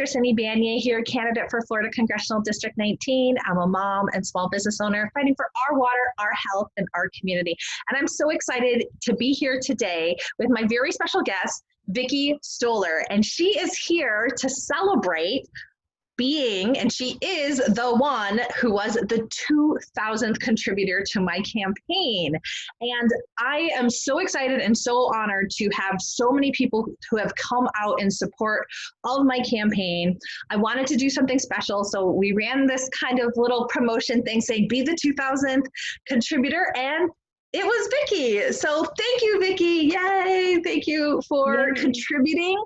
Dr. Cindy Banyai here, candidate for Florida Congressional District 19. I'm a mom and small business owner fighting for our water, our health, and our community. And I'm so excited to be here today with my very special guest, Vicki Stoller. And she is here to celebrate and she is the one who was the 2,000th contributor to my campaign. And I am so excited and so honored to have so many people who have come out in support of my campaign. I wanted to do something special, so we ran this kind of little promotion thing saying, be the 2,000th contributor, and it was Vicki. So thank you, Vicki. Yay. Thank you for contributing.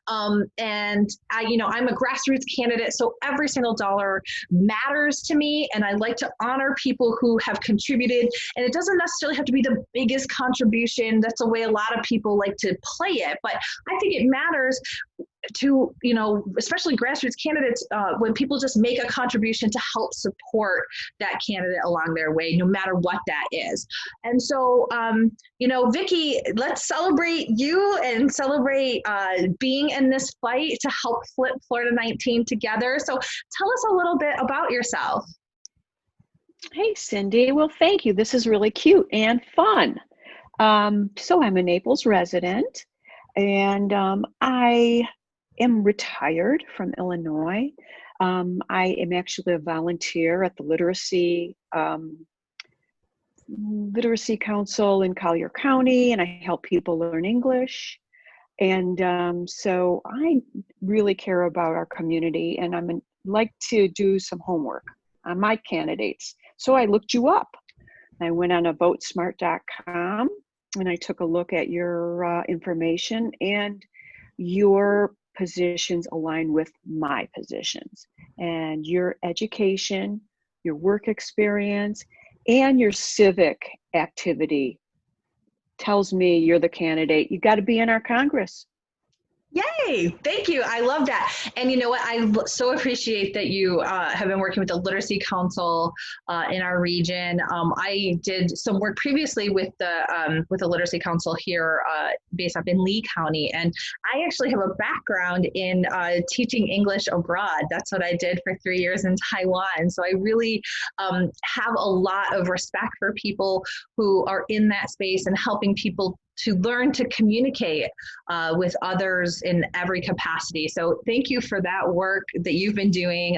And I'm a grassroots candidate, so every single dollar matters to me. And I like to honor people who have contributed. And it doesn't necessarily have to be the biggest contribution. That's the way a lot of people like to play it. But I think it matters to, especially grassroots candidates, when people just make a contribution to help support that candidate along their way, no matter what that is. And so, Vicki, let's celebrate you and celebrate being in this fight to help flip Florida 19 together. So tell us a little bit about yourself. Hey, Cindy. Well, thank you. This is really cute and fun. So I'm a Naples resident, and I am retired from Illinois. I am actually a volunteer at the Literacy Council in Collier County, and I help people learn English. And so I really care about our community, and I like to do some homework on my candidates. So I looked you up. I went on a votesmart.com and I took a look at your information, and your positions align with my positions, and your education, your work experience, and your civic activity tells me you're the candidate. You got to be in our Congress. Yay! Thank you. I love that. And you know what? I so appreciate that you have been working with the Literacy Council in our region. I did some work previously with the Literacy Council here based up in Lee County. And I actually have a background in teaching English abroad. That's what I did for 3 years in Taiwan. So I really have a lot of respect for people who are in that space and helping people to learn to communicate with others in every capacity. So thank you for that work that you've been doing.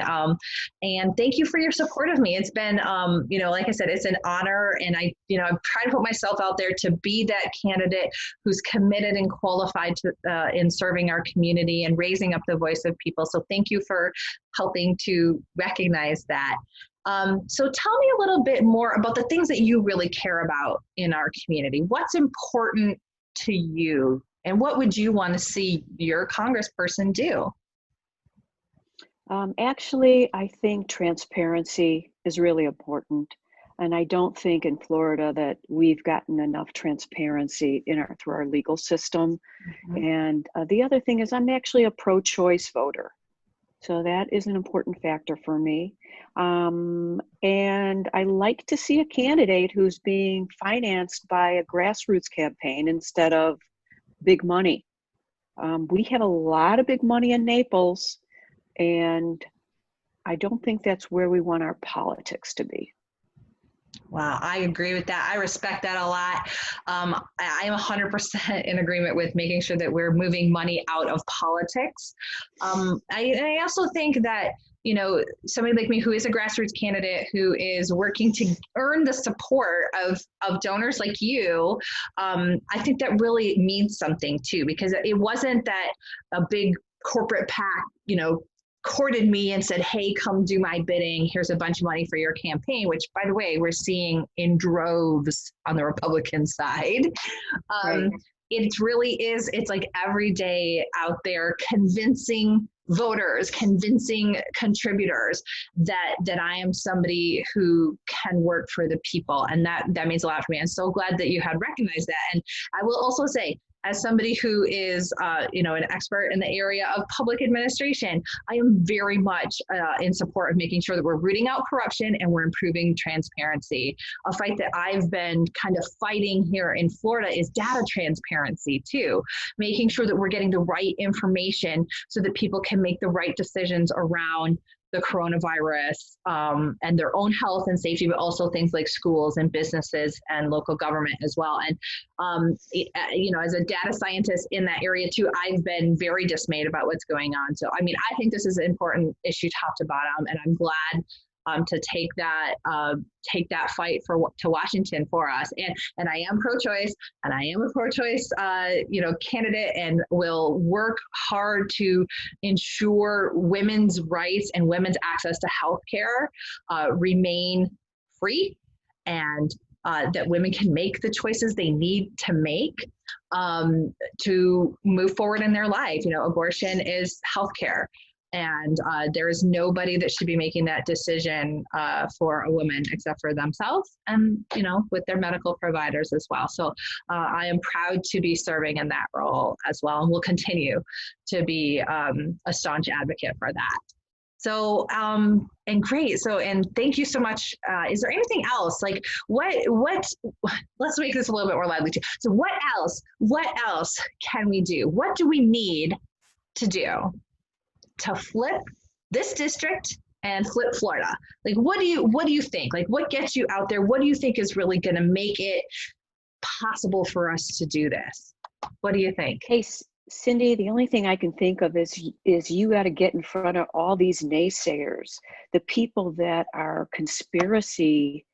And thank you for your support of me. It's been, like I said, it's an honor. And I'm trying to put myself out there to be that candidate who's committed and qualified to in serving our community and raising up the voice of people. So thank you for helping to recognize that. So tell me a little bit more about the things that you really care about in our community. What's important to you, and what would you want to see your congressperson do? Actually, I think transparency is really important. And I don't think in Florida that we've gotten enough transparency through our legal system. Mm-hmm. And the other thing is I'm actually a pro-choice voter. So that is an important factor for me. And I like to see a candidate who's being financed by a grassroots campaign instead of big money. We have a lot of big money in Naples, and I don't think that's where we want our politics to be. Wow, I agree with that. I respect that a lot. I am 100% in agreement with making sure that we're moving money out of politics. I also think that, somebody like me who is a grassroots candidate who is working to earn the support of donors like you, I think that really means something too, because it wasn't that a big corporate PAC, courted me and said, hey, come do my bidding. Here's a bunch of money for your campaign, which, by the way, we're seeing in droves on the Republican side. Right. It really is. It's like every day out there convincing voters, convincing contributors that I am somebody who can work for the people. And that means a lot for me. I'm so glad that you had recognized that. And I will also say, as somebody who is, an expert in the area of public administration, I am very much in support of making sure that we're rooting out corruption and we're improving transparency. A fight that I've been kind of fighting here in Florida is data transparency too, making sure that we're getting the right information so that people can make the right decisions around the coronavirus and their own health and safety, but also things like schools and businesses and local government as well. And, as a data scientist in that area too, I've been very dismayed about what's going on. So, I mean, I think this is an important issue top to bottom, and I'm glad to take that fight to Washington for us. And I am pro-choice, and I am a pro-choice, candidate, and will work hard to ensure women's rights and women's access to healthcare remain free, and that women can make the choices they need to make to move forward in their life. Abortion is healthcare. And there is nobody that should be making that decision for a woman except for themselves and, with their medical providers as well. So I am proud to be serving in that role as well, and will continue to be a staunch advocate for that. So, and great. So, and thank you so much. Is there anything else? Like let's make this a little bit more lively too. So what else can we do? What do we need to do to flip this district and flip Florida? Like, what do you think? Like, what gets you out there? What do you think is really going to make it possible for us to do this? What do you think? Hey, Cindy, the only thing I can think of is you got to get in front of all these naysayers, the people that are conspiracy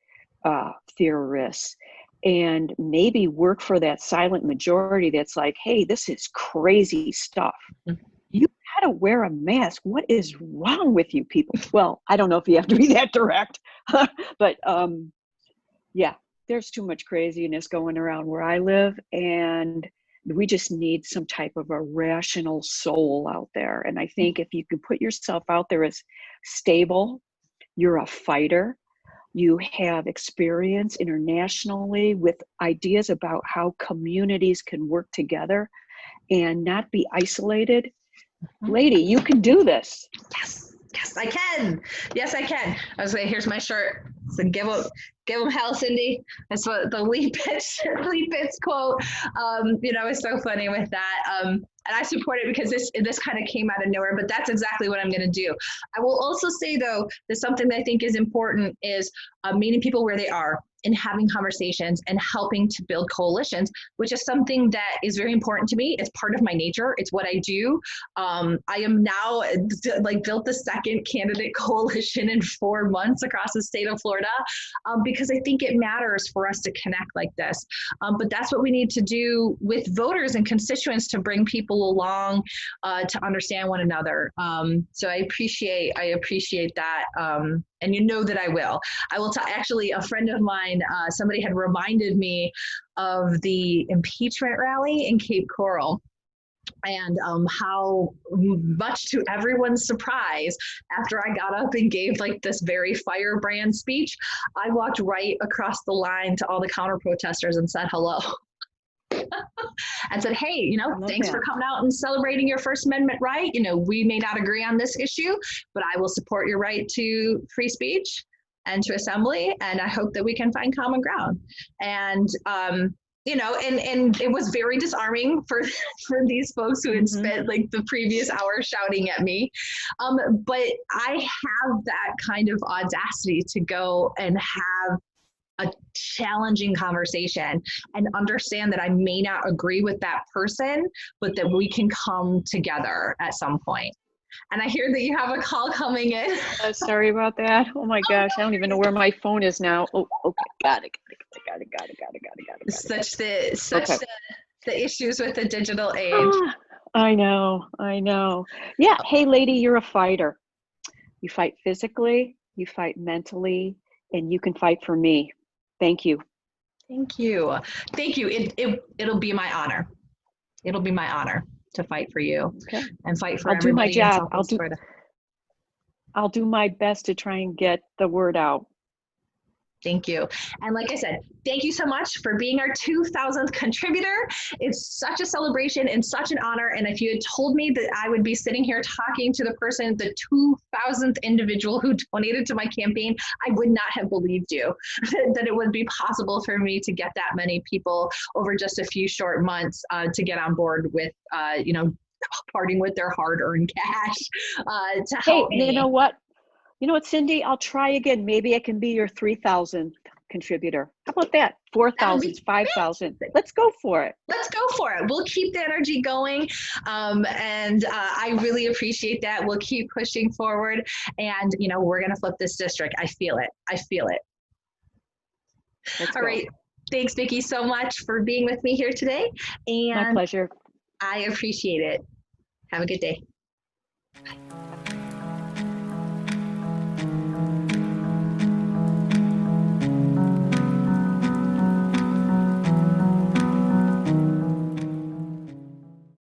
theorists, and maybe work for that silent majority that's like, hey, this is crazy stuff. Mm-hmm. You got to wear a mask. What is wrong with you people? Well, I don't know if you have to be that direct, but yeah, there's too much craziness going around where I live, and we just need some type of a rational soul out there. And I think if you can put yourself out there as stable, you're a fighter, you have experience internationally with ideas about how communities can work together and not be isolated. Lady, you can do this. Yes, I can. Yes, I can. I was like, here's my shirt. So give them hell, Cindy. That's what the Lee Pitts quote. Is so funny with that. And I support it because this kind of came out of nowhere, but that's exactly what I'm going to do. I will also say though, that something that I think is important is meeting people where they are and having conversations and helping to build coalitions, which is something that is very important to me. It's part of my nature. It's what I do. I am now built the second candidate coalition in 4 months across the state of Florida because I think it matters for us to connect like this. But that's what we need to do with voters and constituents to bring people along to understand one another. So I appreciate that. And you know that I will. Actually, a friend of mine, somebody had reminded me of the impeachment rally in Cape Coral, and how much to everyone's surprise, after I got up and gave this very firebrand speech, I walked right across the line to all the counter protesters and said hello. And said, hey, thanks for coming out and celebrating your First Amendment right. We may not agree on this issue, but I will support your right to free speech and to assembly. And I hope that we can find common ground. And, and it was very disarming for these folks who had spent the previous hour shouting at me. But I have that kind of audacity to go and have a challenging conversation and understand that I may not agree with that person, but that we can come together at some point. And I hear that you have a call coming in. Sorry about that. Oh my gosh, I don't even know where my phone is now. Oh, okay, got it. Such the issues with the digital age. I know. Yeah, hey lady, you're a fighter. You fight physically, you fight mentally, and you can fight for me. Thank you. Thank you. It'll be my honor. It'll be my honor to fight for you and fight for everybody. I'll do my job. I'll do my best to try and get the word out. Thank you. And like I said, thank you so much for being our 2000th contributor. It's such a celebration and such an honor. And if you had told me that I would be sitting here talking to the person, the 2000th individual who donated to my campaign, I would not have believed you that it would be possible for me to get that many people over just a few short months to get on board with, parting with their hard-earned cash to help me. You know what? Cindy, I'll try again. Maybe I can be your 3,000th contributor. How about that? 4,000, 5,000. Let's go for it. Let's go for it. We'll keep the energy going. I really appreciate that. We'll keep pushing forward. And, we're going to flip this district. I feel it. All right. Thanks, Vicki, so much for being with me here today. And my pleasure. I appreciate it. Have a good day.